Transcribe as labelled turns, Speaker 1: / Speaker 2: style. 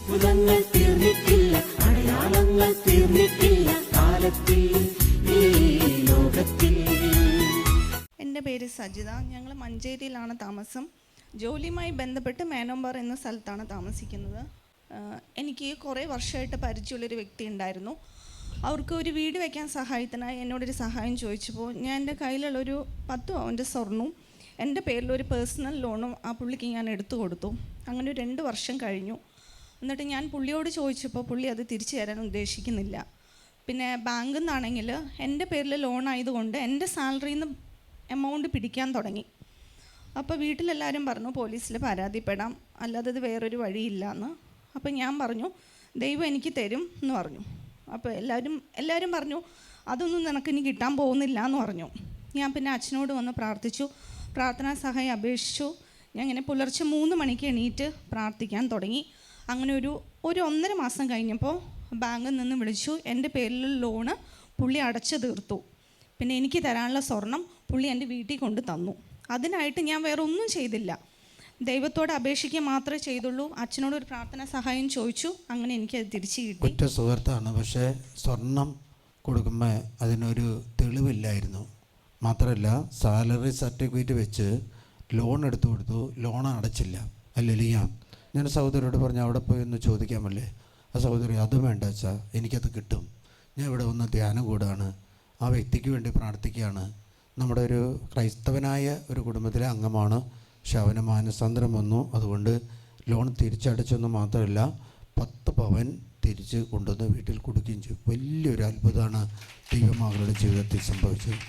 Speaker 1: അത്ഭുതങ്ങൾ തീർന്നിട്ടില്ല, അടയാളങ്ങൾ തീർന്നിട്ടില്ല കാലത്തിൽ ഈ ലോകത്തിൽ.
Speaker 2: എൻ്റെ പേര് സജിത. ഞങ്ങൾ മഞ്ചേരിയിലാണ് താമസം. ജോലിയുമായി ബന്ധപ്പെട്ട് മേനോമ്പാറ എന്ന സ്ഥലത്താണ് താമസിക്കുന്നത്. എനിക്ക് കുറേ വർഷമായിട്ട് പരിചയമുള്ളൊരു വ്യക്തി ഉണ്ടായിരുന്നു. അവർക്ക് ഒരു വീട് വയ്ക്കാൻ സഹായത്തിനായി എന്നോടൊരു സഹായം ചോദിച്ചപ്പോൾ ഞാൻ എൻ്റെ കയ്യിലുള്ളൊരു 10 പവൻ്റെ സ്വർണവും എൻ്റെ പേരിലൊരു പേഴ്സണൽ ലോണും ആ പുള്ളിക്ക് ഞാൻ എടുത്തു കൊടുത്തു. അങ്ങനെ 2 വർഷം കഴിഞ്ഞു. എന്നിട്ട് ഞാൻ പുള്ളിയോട് ചോദിച്ചപ്പോൾ പുള്ളി അത് തിരിച്ചു തരാൻ ഉദ്ദേശിക്കുന്നില്ല. പിന്നെ ബാങ്കിൽ നിന്നാണെങ്കിൽ എൻ്റെ പേരിൽ ലോൺ ആയതുകൊണ്ട് എൻ്റെ സാലറിയിൽ നിന്ന് എമൗണ്ട് പിടിക്കാൻ തുടങ്ങി. അപ്പോൾ വീട്ടിലെല്ലാവരും പറഞ്ഞു പോലീസിൽ പരാതിപ്പെടാം, അല്ലാതെ ഇത് വേറൊരു വഴിയില്ല എന്ന്. അപ്പോൾ ഞാൻ പറഞ്ഞു ദൈവം എനിക്ക് തരും എന്ന് പറഞ്ഞു. അപ്പോൾ എല്ലാവരും പറഞ്ഞു അതൊന്നും നിനക്കിനി കിട്ടാൻ പോകുന്നില്ല എന്ന് പറഞ്ഞു. ഞാൻ പിന്നെ അച്ഛനോട് വന്ന് പ്രാർത്ഥിച്ചു, പ്രാർത്ഥനാ സഹായം അപേക്ഷിച്ചു. ഞാൻ ഇങ്ങനെ പുലർച്ചെ 3 മണിക്ക് എണീറ്റ് പ്രാർത്ഥിക്കാൻ തുടങ്ങി. അങ്ങനെ ഒരു 1.5 മാസം കഴിഞ്ഞപ്പോൾ ബാങ്കിൽ നിന്ന് വിളിച്ചു. എൻ്റെ പേരിൽ ലോണ് പുള്ളി അടച്ചു തീർത്തു. പിന്നെ എനിക്ക് തരാനുള്ള സ്വർണം പുള്ളി എൻ്റെ വീട്ടിൽ കൊണ്ട് തന്നു. അതിനായിട്ട് ഞാൻ വേറെ ഒന്നും ചെയ്തില്ല, ദൈവത്തോട് അപേക്ഷിക്കുക മാത്രമേ ചെയ്തുള്ളൂ. അച്ഛനോട് ഒരു പ്രാർത്ഥന സഹായം ചോദിച്ചു, അങ്ങനെ എനിക്കത് തിരിച്ചു കിട്ടി.
Speaker 3: ഒറ്റ സുഹൃത്താണ്, പക്ഷേ സ്വർണം കൊടുക്കുമ്പോൾ അതിനൊരു തെളിവില്ലായിരുന്നു. മാത്രമല്ല സാലറി സർട്ടിഫിക്കറ്റ് വെച്ച് ലോൺ എടുത്തു കൊടുത്തു, ലോൺ അടച്ചില്ല. അല്ലെലിയ ഞാൻ സഹോദരിയോട് പറഞ്ഞു അവിടെ പോയി ഒന്ന് ചോദിക്കാമല്ലേ. ആ സഹോദരി അത് വേണ്ട അച്ഛാ, എനിക്കത് കിട്ടും, ഞാൻ ഇവിടെ ഒന്ന് ധ്യാനം കൂടാണ്, ആ വ്യക്തിക്ക് വേണ്ടി പ്രാർത്ഥിക്കുകയാണ്. നമ്മുടെ ഒരു ക്രൈസ്തവനായ ഒരു കുടുംബത്തിലെ അംഗമാണ്. പക്ഷെ അവന് മാനസാന്തരം വന്നു. അതുകൊണ്ട് ലോൺ തിരിച്ചടച്ചെന്ന് മാത്രമല്ല 10 പവൻ തിരിച്ച് കൊണ്ടുവന്ന് വീട്ടിൽ കൊടുക്കുകയും ചെയ്യും. വലിയൊരു അത്ഭുതമാണ് ദൈവമകളുടെ ജീവിതത്തിൽ സംഭവിച്ചത്.